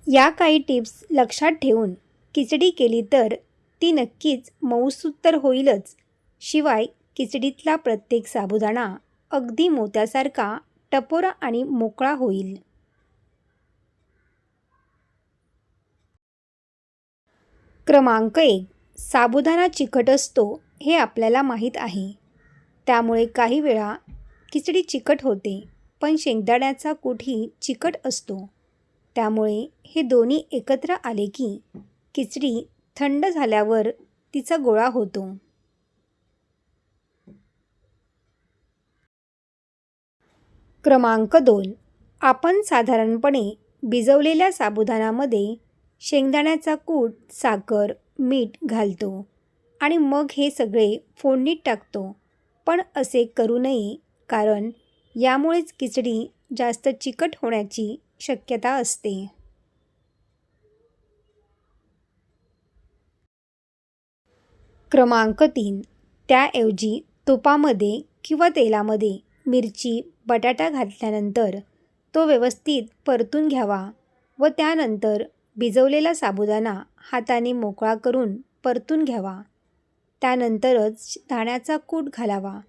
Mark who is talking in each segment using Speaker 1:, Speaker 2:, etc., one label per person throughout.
Speaker 1: या काही टिप्स लक्षात ठेवून खिचडी केली तर ती नक्कीच मऊसूत तर होईलच, शिवाय खिचडीतला प्रत्येक साबुदाणा अगदी मोत्यासारखा टपोरा आणि मोकळा होईल. क्रमांक 1. साबुदाणा चिकट असतो हे आपल्याला माहीत आहे. त्यामुळे काही वेळा खिचडी चिकट होते, पण शेंगदाण्याचा कूटही चिकट असतो. त्यामुळे हे दोन्ही एकत्र आले की खिचडी थंड झाल्यावर तिचा गोळा होतो. क्रमांक 2. आपण साधारणपणे भिजवलेल्या साबुदाण्यामध्ये शेंगदाण्याचा कूट, साखर, मीठ घालतो आणि मग हे सगळे फोडणीत टाकतो. पण असे करू नये, कारण यामुळेच खिचडी जास्त चिकट होण्याची शक्यता असते. क्रमांक 3. त्याऐवजी तुपामध्ये किंवा तेलामध्ये मिरची, बटाटा घातल्यानंतर तो व्यवस्थित परतून घ्यावा व त्यानंतर भिजवलेला साबुदाणा हाताने मोकळा करून परतून घ्यावा. त्यानंतरच दाण्याचा कूट घालावा.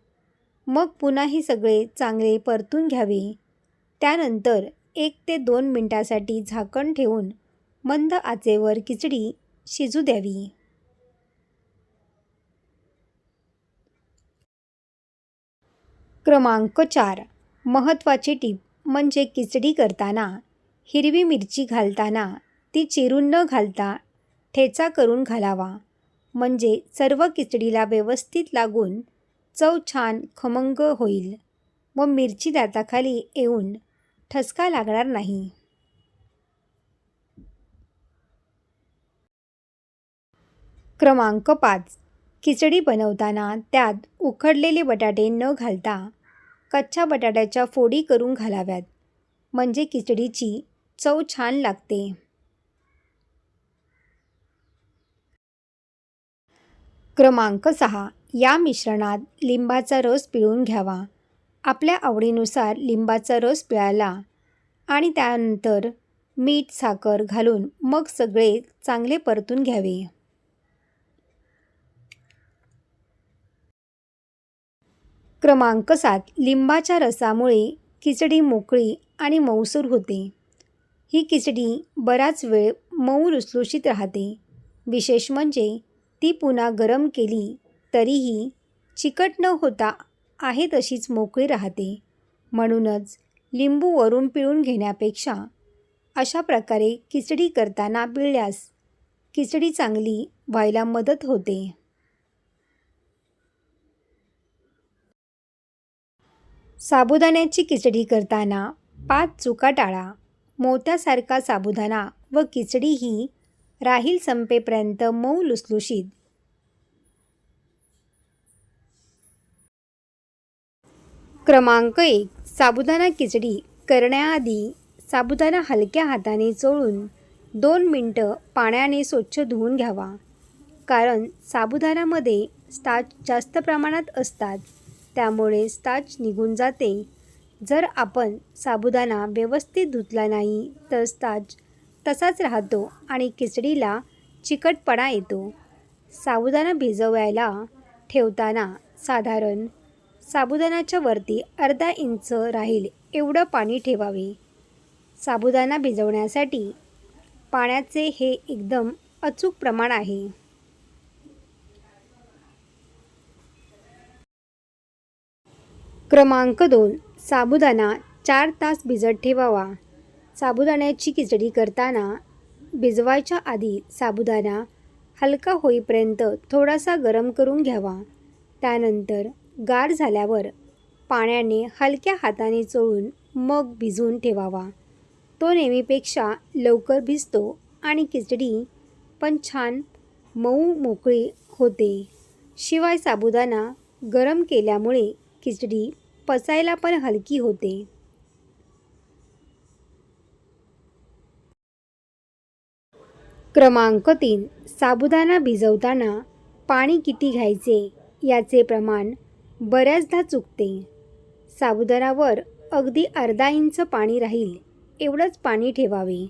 Speaker 1: मग पुन्हा हे सगळे चांगले परतून घ्यावे. त्यानंतर 1 ते 2 मिनिटांसाठी झाकण ठेवून मंद आचेवर खिचडी शिजू द्यावी. क्रमांक 4. महत्त्वाची टीप म्हणजे खिचडी करताना हिरवी मिरची घालताना ती चिरून न घालता ठेचा करून घालावा. म्हणजे सर्व खिचडीला व्यवस्थित लागून चव छान खमंग होईल व मिरची दाताखाली येऊन ठसका लागणार नाही. क्रमांक 5. खिचडी बनवताना त्यात उकडलेले बटाटे न घालता कच्च्या बटाट्याच्या फोडी करून घालाव्यात. म्हणजे खिचडीची चव छान लागते. क्रमांक 6. या मिश्रणात लिंबाचा रस पिळून घ्यावा. आपल्या आवडीनुसार लिंबाचा रस पिळाला आणि त्यानंतर मीठ, साखर घालून मग सगळे चांगले परतून घ्यावे. क्रमांक 7. लिंबाच्या रसामुळे खिचडी मोकळी आणि मऊसूर होते. ही खिचडी बराच वेळ मऊ लुसलुशीत राहते. विशेष म्हणजे ती पुन्हा गरम केली तरीही चिकट न होता आहे तशीच मोकळी राहते. म्हणूनच लिंबू वरून पिळून घेण्यापेक्षा अशा प्रकारे खिचडी करताना पिळल्यास खिचडी चांगली व्हायला मदत होते. साबुदाण्याची खिचडी करताना 5 चुका टाळा. मोत्यासारखा साबुदाणा व खिचडी ही राहील संपेपर्यंत मऊ लुसलुशीत. क्रमांक 1. साबुदाणा खिचडी करण्याआधी साबुदाणा हलक्या हाताने चोळून 2 मिनिटं पाण्याने स्वच्छ धुवून घ्यावा. कारण साबुदाण्यामध्ये स्टार्च जास्त प्रमाणात असतात, त्यामुळे स्टार्च निघून जाते. जर आपण साबुदाणा व्यवस्थित धुतला नाही तर स्टार्च तसाच राहतो आणि खिचडीला चिकटपणा येतो. साबुदाणा भिजवायला ठेवताना साधारण साबुदाण्याच्या वरती अर्धा इंच राहील एवढं पाणी ठेवावे. साबुदाणा भिजवण्यासाठी पाण्याचे हे एकदम अचूक प्रमाण आहे. क्रमांक 2. साबुदाणा 4 तास भिजत ठेवावा. साबुदाण्याची खिचडी करताना भिजवायच्या आधी साबुदाणा हलका होईपर्यंत थोडासा गरम करून घ्यावा. त्यानंतर गार झाल्यावर पाण्याने हलक्या हाताने चोळून मग भिजवून ठेवावा. तो नेहमीपेक्षा लवकर भिजतो आणि खिचडी पण छान मऊ मोकळी होते. शिवाय साबुदाणा गरम केल्यामुळे खिचडी पचायला पण हलकी होते. क्रमांक 3. साबुदाणा भिजवताना पाणी किती घ्यायचे याचे प्रमाण बऱ्याचदा चुकते. साबुदाण्यावर अगदी अर्धा इंच पाणी राहील एवढंच पाणी ठेवावे.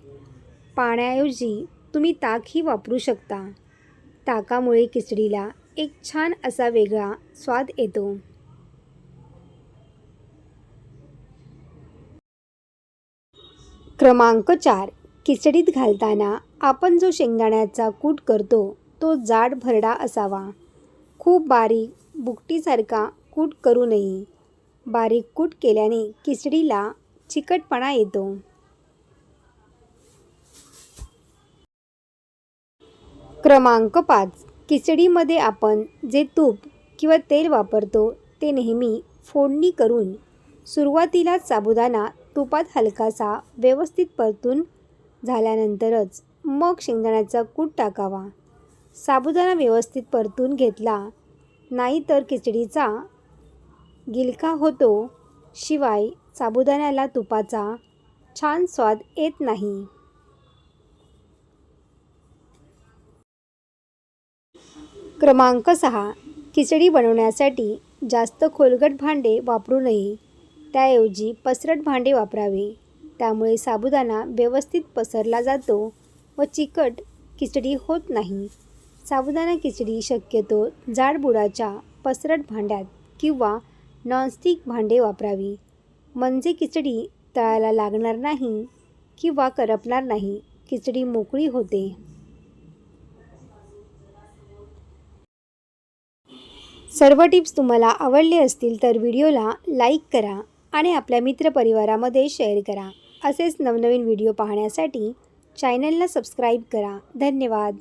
Speaker 1: पाण्याऐवजी तुम्ही ताकही वापरू शकता. ताकामुळे खिचडीला एक छान असा वेगळा स्वाद येतो. क्रमांक 4. खिचडीत घालताना आपण जो शेंगदाण्याचा कूट करतो तो जाड भरडा असावा. खूप बारीक बुकटीसारखा कूट करू नये. बारीक कूट केल्याने खिचडीला चिकटपणा येतो. क्रमांक 5. खिचडीमध्ये आपण जे तूप किंवा तेल वापरतो ते नेहमी फोडणी करून सुरुवातीलाच साबुदाणा तुपात हलकासा व्यवस्थित परतून झाल्यानंतरच मग शेंगदाण्याचा कूट टाकावा. साबुदाणा व्यवस्थित परतून घेतला नाही तर खिचडीचा गिलका होतो. शिवाय साबुदाण्याला तुपाचा छान स्वाद येत नाही. क्रमांक 6. खिचडी बनवण्यासाठी जास्त खोलगट भांडे वापरू नये. त्याऐवजी पसरट भांडे वापरावे. त्यामुळे साबुदाणा व्यवस्थित पसरला जातो व चिकट खिचडी होत नाही. साबुदाणा खिचडी शक्यतो जाड बुडाच्या पसरट भांड्यात किंवा नॉनस्टिक भांडे वापरावी. म्हणजे खिचडी तळायला लागणार नाही किंवा करपणार नाही. खिचडी मोकळी होते. सर्व टिप्स तुम्हाला आवडले असतील तर व्हिडिओला लाईक करा आणि आपल्या मित्रपरिवारामध्ये शेअर करा. असेच नवनवीन व्हिडिओ पाहण्यासाठी चॅनलला सबस्क्राईब करा. धन्यवाद.